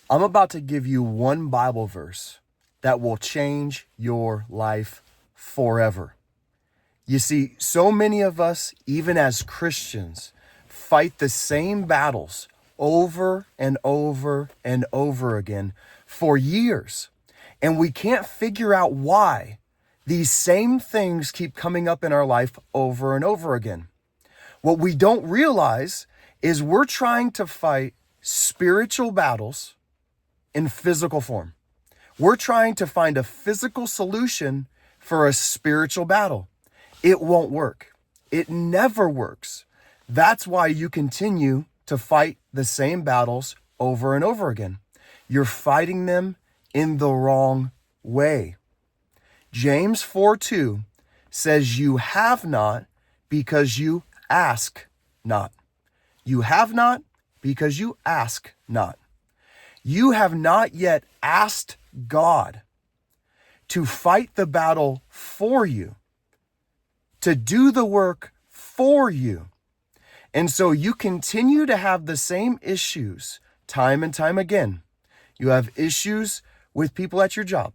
I'm about to give you one Bible verse that will change your life forever. You see, so many of us, even as Christians, fight the same battles over and over and over again for years. And we can't figure out why these same things keep coming up in our life over and over again. What we don't realize is we're trying to fight spiritual battles in physical form. We're trying to find a physical solution for a spiritual battle. It won't work. It never works. That's why you continue to fight the same battles over and over again. You're fighting them in the wrong way. James 4:2 says you have not because you ask not. You have not because you ask not. You have not yet asked God to fight the battle for you, to do the work for you. And so you continue to have the same issues time and time again. You have issues with people at your job.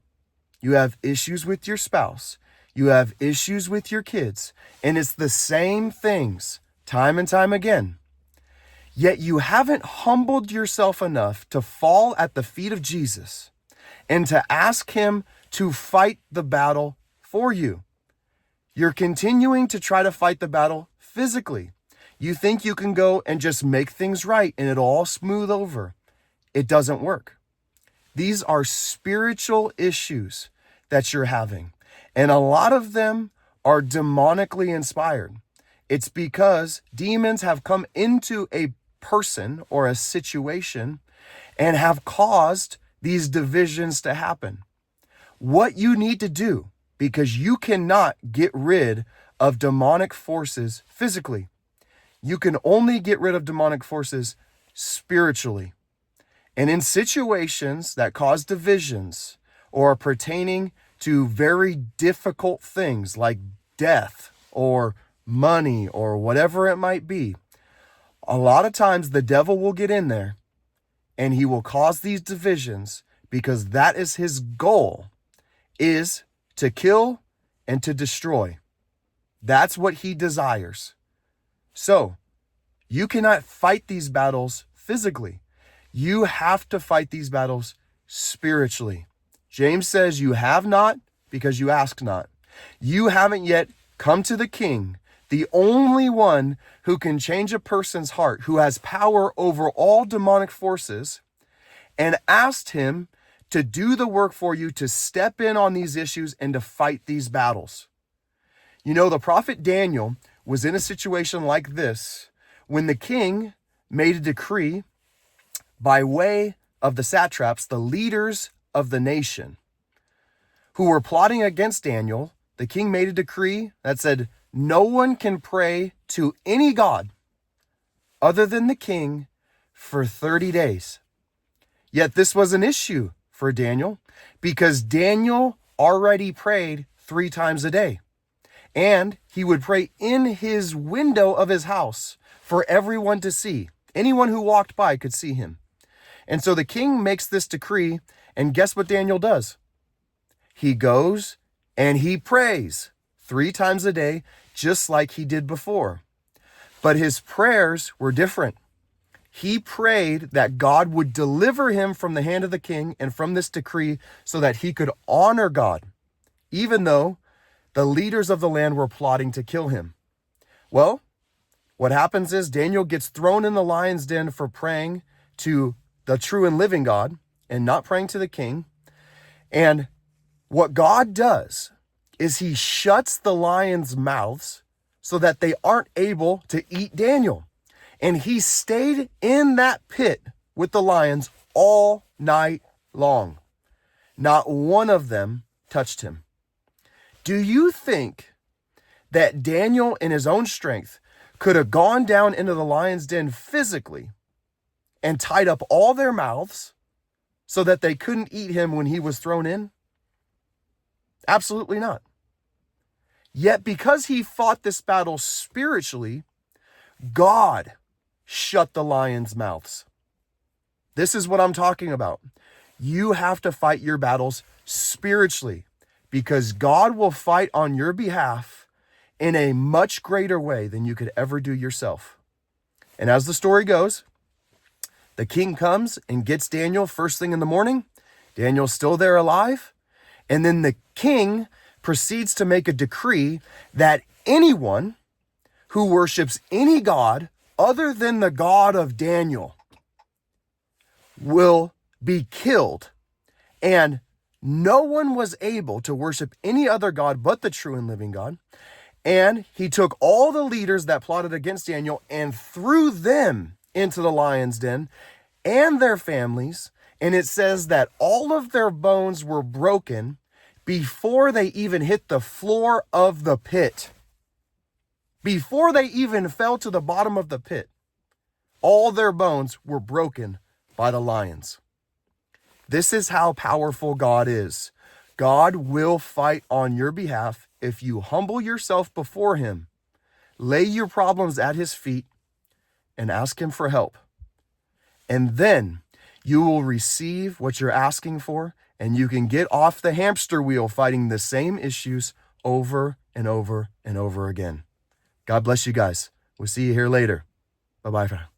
You have issues with your spouse. You have issues with your kids. And it's the same things time and time again. Yet you haven't humbled yourself enough to fall at the feet of Jesus and to ask him to fight the battle for you. You're continuing to try to fight the battle physically. You think you can go and just make things right and it'll all smooth over. It doesn't work. These are spiritual issues that you're having. And a lot of them are demonically inspired. It's because demons have come into a person or a situation and have caused these divisions to happen. What you need to do, because you cannot get rid of demonic forces physically. You can only get rid of demonic forces spiritually. And in situations that cause divisions or are pertaining to very difficult things like death or money or whatever it might be, a lot of times the devil will get in there and he will cause these divisions because that is his goal, is to kill and to destroy. That's what he desires. So you cannot fight these battles physically. You have to fight these battles spiritually. James says you have not because you ask not. You haven't yet come to the King, the only one who can change a person's heart, who has power over all demonic forces, and asked him to do the work for you, to step in on these issues and to fight these battles. You know, the prophet Daniel was in a situation like this when the king made a decree by way of the satraps, the leaders of the nation, who were plotting against Daniel. The king made a decree that said, no one can pray to any god other than the king for 30 days. Yet this was an issue for Daniel because Daniel already prayed 3 times a day. And he would pray in his window of his house for everyone to see. Anyone who walked by could see him. And so the king makes this decree, and guess what Daniel does? He goes and he prays 3 times a day, just like he did before. But his prayers were different. He prayed that God would deliver him from the hand of the king and from this decree so that he could honor God, even though the leaders of the land were plotting to kill him. Well, what happens is Daniel gets thrown in the lion's den for praying to the true and living God and not praying to the king. And what God does is he shuts the lions' mouths so that they aren't able to eat Daniel. And he stayed in that pit with the lions all night long. Not one of them touched him. Do you think that Daniel in his own strength could have gone down into the lion's den physically and tied up all their mouths so that they couldn't eat him when he was thrown in? Absolutely not. Yet because he fought this battle spiritually, God shut the lions' mouths. This is what I'm talking about. You have to fight your battles spiritually, because God will fight on your behalf in a much greater way than you could ever do yourself. And as the story goes, the king comes and gets Daniel first thing in the morning. Daniel's still there alive. And then the king proceeds to make a decree that anyone who worships any god other than the God of Daniel will be killed. And no one was able to worship any other God but the true and living God. And he took all the leaders that plotted against Daniel and threw them into the lion's den and their families. And it says that all of their bones were broken before they even hit the floor of the pit. Before they even fell to the bottom of the pit, all their bones were broken by the lions. This is how powerful God is. God will fight on your behalf if you humble yourself before him, lay your problems at his feet, and ask him for help. And then you will receive what you're asking for, and you can get off the hamster wheel fighting the same issues over and over and over again. God bless you guys. We'll see you here later. Bye-bye for now.